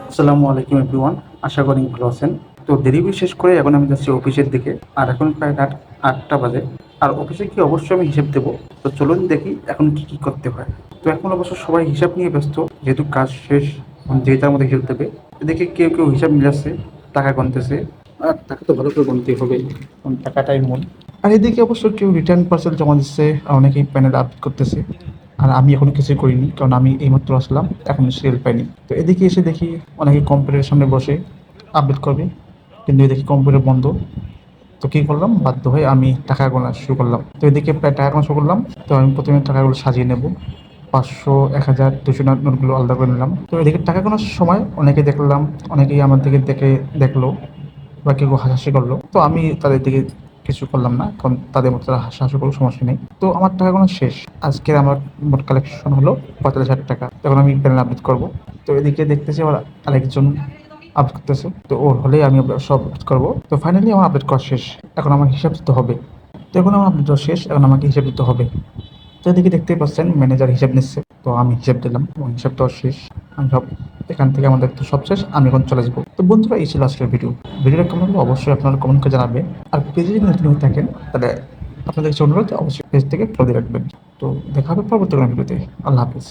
আসসালামু আলাইকুম এভরিওয়ান, আশা করি ভালো আছেন। তো দেরি শেষ করে এখন আমি যাচ্ছি অফিসের দিকে। আর এখন প্রায় রাত 8টা বাজে। আর অফিসে কি অবশ্যই আমি হিসেব দেবো। তো চলুন দেখি এখন কি কি করতে হয়। তো এখন অবশ্য সবাই হিসাব নিয়ে ব্যস্ত, যেহেতু কাজ শেষ। যে যার মধ্যে হিসেব দেবে। এদিকে কেউ কেউ হিসাব মিলাচ্ছে, টাকা গুনতেছে। আর টাকা তো ভালো করে গুনতেই হবে, কারণ টাকাটাই মূল। আর এদিকে অবশ্য কেউ রিটার্ন পার্সেল জমা দিচ্ছে, আর অনেকেই প্যানেল আপডেট করতেছে। আর আমি এখনো কিছুই করিনি, কারণ আমি এইমাত্র আসলাম, এখনো সিরিয়াল পাইনি। তো এদিকে এসে দেখি অনেকে কম্পিউটারের সামনে বসে আপডেট করবে, কিন্তু দেখি কম্পিউটার বন্ধ। তো কী করলাম, বাধ্য হয়ে আমি টাকা গোনা শুরু করলাম। তো এদিকে প্রায় টাকা গোনা শুরু করলাম। তো আমি প্রথমে টাকাগুলো সাজিয়ে নেব। 500, 1000, 200 নোটগুলো আলাদা করে নিলাম। তো এদিকে টাকা গোনার সময় অনেকে দেখলাম, অনেকেই আমার দিকে দেখে দেখলো, বা কেউ হাসাহাসি করলো। তো আমি তাদের দিকে কিছু করলাম না, কারণ তাদের মতো তারা হাসাহাসি করলে সমস্যা নেই। তো আমার টাকা গোনা শেষ। আজকের আমার মোট কালেকশন হলো 45,000 টাকা। তখন আমি প্যানেল আপডেট করবো। তো এদিকে দেখতেছি আবার আরেকজন আপডেট করতেছে। তো ওর হলেই আমি সব আপডেট করবো। তো ফাইনালি আমার আপডেট করা শেষ। এখন আমার হিসাব দিতে হবে। তো এখন আমার আপডেট দেওয়া শেষ, এখন আমাকে হিসাব দিতে হবে। তো এদিকে দেখতেই পাচ্ছেন ম্যানেজার হিসাব নিচ্ছে। তো আমি হিসাব দিলাম এবং হিসাব দেওয়া শেষ। আমি সব এখান থেকে আমাদের তো সব শেষ, আমি এখন চলে যাবো। তো বন্ধুরা, এই ছিল আজকের ভিডিওটা কেমন লাগলো অবশ্যই আপনারা কমেন্ট করে জানাবেন। আর পেজে যদি নতুন হয়ে থাকেন, তাহলে আপনাদের কাছে অনুরোধ, অবশ্যই পেজ থেকে ফলো দিয়ে রাখবেন। তো দেখা হবে পরবর্তী কোনো ভিডিওতে। আল্লাহ হাফিজ।